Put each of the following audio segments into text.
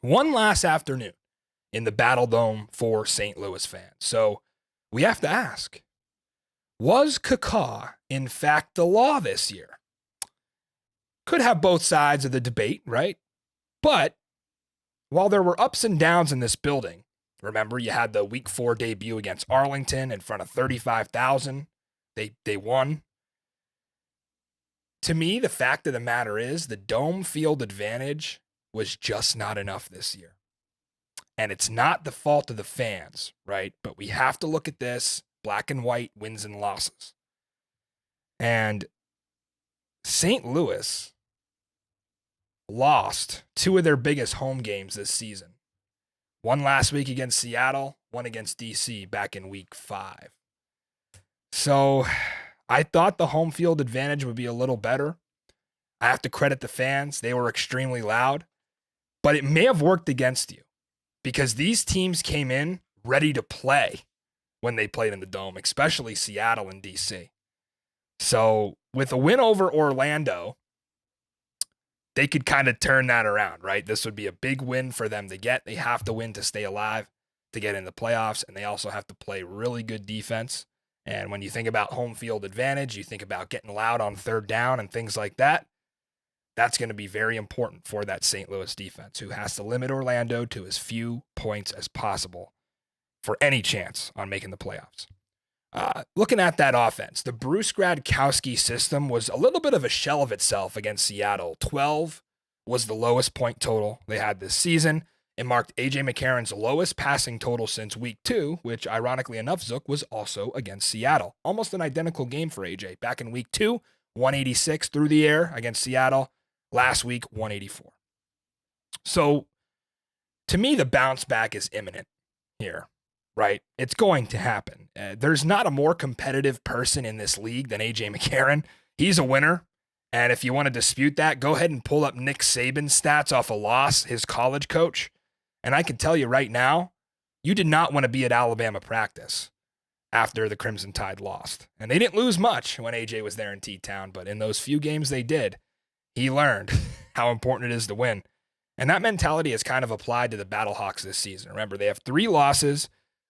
one last afternoon in the Battle Dome for St. Louis fans. So we have to ask, was caca in fact the law this year? Could have both sides of the debate, right? But while there were ups and downs in this building, remember you had the week 4 debut against Arlington in front of 35,000. They won. To me, the fact of the matter is the dome field advantage was just not enough this year. And it's not the fault of the fans, right? But we have to look at this black and white wins and losses. And St. Louis lost 2 of their biggest home games this season. One last week against Seattle, one against DC back in week 5. So I thought the home field advantage would be a little better. I have to credit the fans. They were extremely loud. But it may have worked against you because these teams came in ready to play when they played in the Dome, especially Seattle and DC. So with a win over Orlando, they could kind of turn that around, right? This would be a big win for them to get. They have to win to stay alive, to get in the playoffs, and they also have to play really good defense. And when you think about home field advantage, you think about getting loud on third down and things like that. That's going to be very important for that St. Louis defense, who has to limit Orlando to as few points as possible for any chance on making the playoffs. Looking at that offense, the Bruce Gradkowski system was a little bit of a shell of itself against Seattle. 12 was the lowest point total they had this season. It marked A.J. McCarron's lowest passing total since week 2, which ironically enough, Zook, was also against Seattle. Almost an identical game for A.J. Back in week 2, 186 through the air against Seattle. Last week, 184. So to me, the bounce back is imminent here, right? It's going to happen. There's not a more competitive person in this league than A.J. McCarron. He's a winner. And if you want to dispute that, go ahead and pull up Nick Saban's stats off a loss, his college coach. And I can tell you right now, you did not want to be at Alabama practice after the Crimson Tide lost. And they didn't lose much when A.J. was there in T-Town, but in those few games they did, he learned how important it is to win. And that mentality is kind of applied to the Battlehawks this season. Remember, they have 3 losses.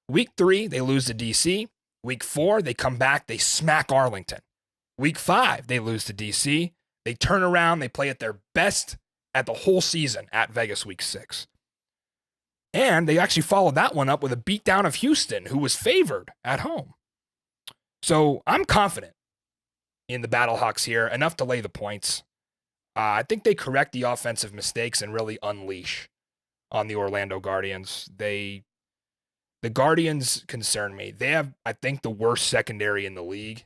Week 3, they lose to DC. Week 4, they come back, they smack Arlington. Week 5, they lose to DC. They turn around, they play at their best at the whole season at Vegas week 6. And they actually followed that one up with a beatdown of Houston, who was favored at home. So I'm confident in the Battlehawks here, enough to lay the points. I think they correct the offensive mistakes and really unleash on the Orlando Guardians. The Guardians concern me. They have, I think, the worst secondary in the league.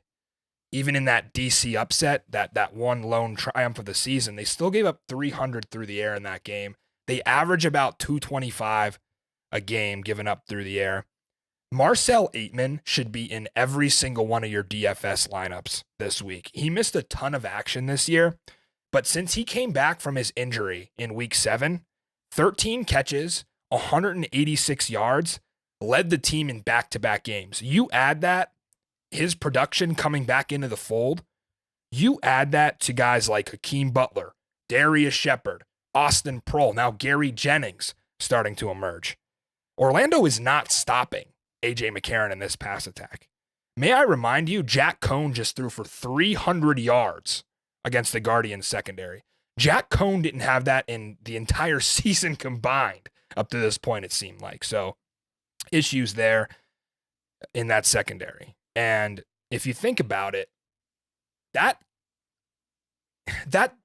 Even in that DC upset, that one lone triumph of the season, they still gave up 300 through the air in that game. They average about 225 a game given up through the air. Marcel Aitman should be in every single one of your DFS lineups this week. He missed a ton of action this year. But since he came back from his injury in week 7, 13 catches, 186 yards, led the team in back-to-back games. You add that, his production coming back into the fold, you add that to guys like Hakeem Butler, Darius Shepard, Austin Prohl, now Gary Jennings starting to emerge. Orlando is not stopping A.J. McCarron in this pass attack. May I remind you, Jack Cohn just threw for 300 yards against the Guardians secondary. Jack Cohn didn't have that in the entire season combined up to this point, it seemed like. So issues there in that secondary. And if you think about it, that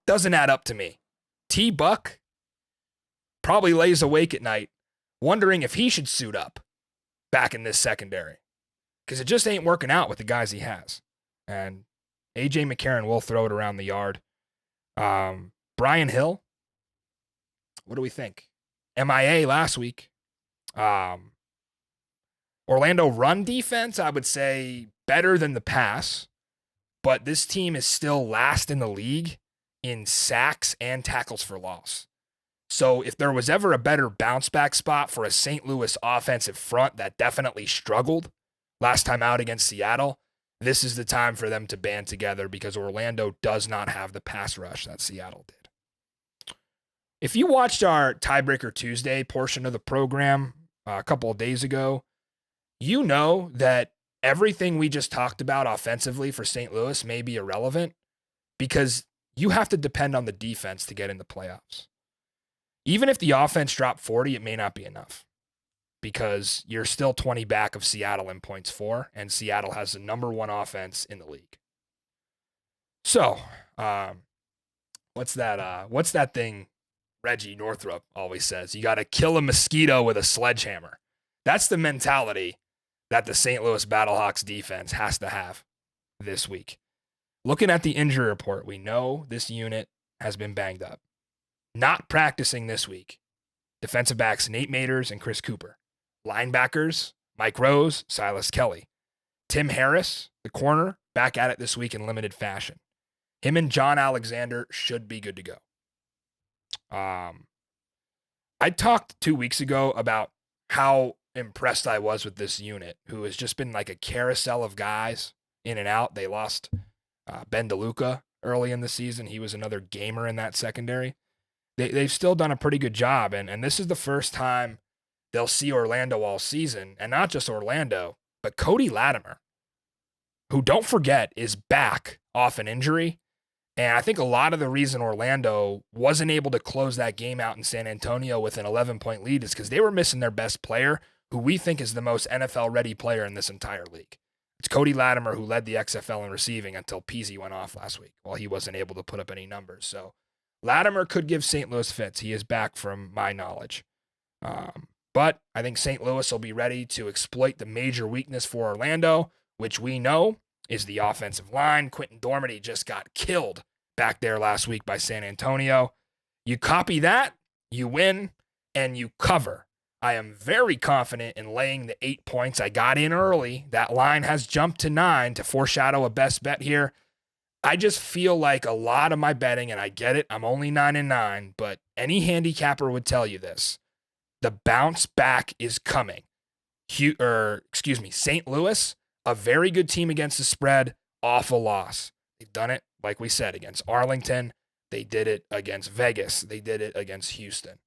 doesn't add up to me. T-Buck probably lays awake at night wondering if he should suit up back in this secondary because it just ain't working out with the guys he has. And A.J. McCarron will throw it around the yard. Brian Hill, what do we think? MIA last week. Orlando run defense, I would say better than the pass, but this team is still last in the league in sacks and tackles for loss. So if there was ever a better bounce back spot for a St. Louis offensive front that definitely struggled last time out against Seattle, this is the time for them to band together because Orlando does not have the pass rush that Seattle did. If you watched our Tiebreaker Tuesday portion of the program a couple of days ago, you know that everything we just talked about offensively for St. Louis may be irrelevant because you have to depend on the defense to get in the playoffs. Even if the offense dropped 40, it may not be enough because you're still 20 back of Seattle in points for, and Seattle has the number one offense in the league. So, what's that thing Reggie Northrup always says? You got to kill a mosquito with a sledgehammer. That's the mentality that the St. Louis Battlehawks defense has to have this week. Looking at the injury report, we know this unit has been banged up. Not practicing this week. Defensive backs Nate Maters and Chris Cooper. Linebackers Mike Rose, Silas Kelly. Tim Harris, the corner, back at it this week in limited fashion. Him and John Alexander should be good to go. I talked 2 weeks ago about how impressed I was with this unit, who has just been like a carousel of guys in and out. They lost Ben DeLuca early in the season. He was another gamer in that secondary. They've still done a pretty good job, and this is the first time they'll see Orlando all season, and not just Orlando, but Cody Latimer, who, don't forget, is back off an injury. And I think a lot of the reason Orlando wasn't able to close that game out in San Antonio with an 11-point lead is because they were missing their best player, who we think is the most NFL-ready player in this entire league. It's Cody Latimer, who led the XFL in receiving until Peasy went off last week while he wasn't able to put up any numbers. So Latimer could give St. Louis fits. He is back from my knowledge. But I think St. Louis will be ready to exploit the major weakness for Orlando, which we know is the offensive line. Quentin Dormady just got killed back there last week by San Antonio. You copy that, you win, and you cover. I am very confident in laying the 8 points. I got in early. That line has jumped to 9 to foreshadow a best bet here. I just feel like a lot of my betting, and I get it, I'm only 9-9, but any handicapper would tell you this. The bounce back is coming. St. Louis, a very good team against the spread, awful loss. They've done it, like we said, against Arlington. They did it against Vegas. They did it against Houston.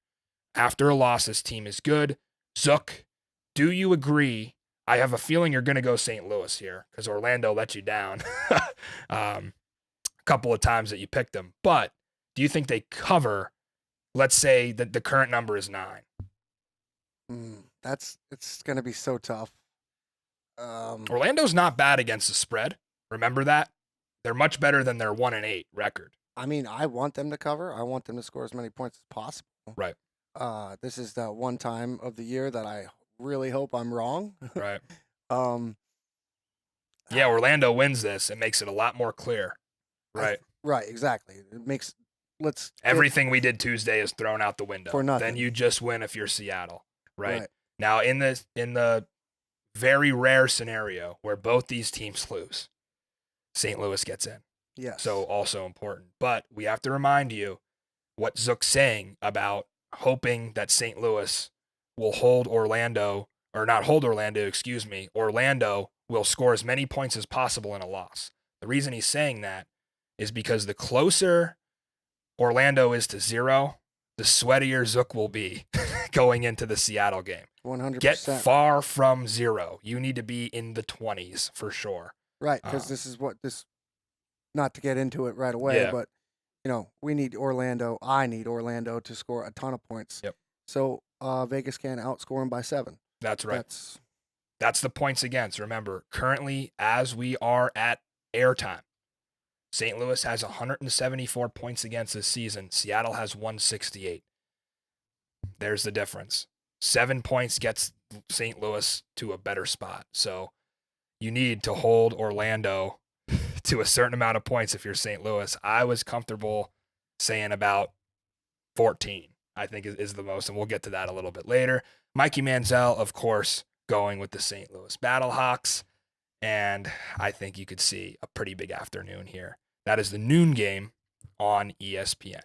After a loss, this team is good. Zook, do you agree? I have a feeling you're going to go St. Louis here because Orlando let you down a couple of times that you picked them. But do you think they cover, let's say that the current number is 9? It's going to be so tough. Orlando's not bad against the spread. Remember that? They're much better than their 1-8 record. I mean, I want them to cover. I want them to score as many points as possible. Right. This is the one time of the year that I really hope I'm wrong. Right. Yeah, Orlando wins this. It makes it a lot more clear. Right. Right, exactly. It makes everything we did Tuesday is thrown out the window. For nothing. Then you just win if you're Seattle. Right. Now in the very rare scenario where both these teams lose, St. Louis gets in. Yes. So also important. But we have to remind you what Zook's saying about hoping that St. Louis will hold Orlando, or not hold Orlando, excuse me. Orlando will score as many points as possible in a loss. The reason he's saying that is because the closer Orlando is to 0, the sweatier Zook will be going into the Seattle game. 100%. Get far from 0. You need to be in the 20s for sure. Right, because not to get into it right away, but, we need Orlando. I need Orlando to score a ton of points. Yep. So Vegas can outscore them by 7. That's right. That's the points against. Remember, currently, as we are at airtime, St. Louis has 174 points against this season. Seattle has 168. There's the difference. 7 points gets St. Louis to a better spot. So you need to hold Orlando to a certain amount of points if you're St. Louis. I was comfortable saying about 14, I think is the most, and we'll get to that a little bit later. Mikey Manziel, of course, going with the St. Louis Battlehawks, and I think you could see a pretty big afternoon here. That is the noon game on ESPN.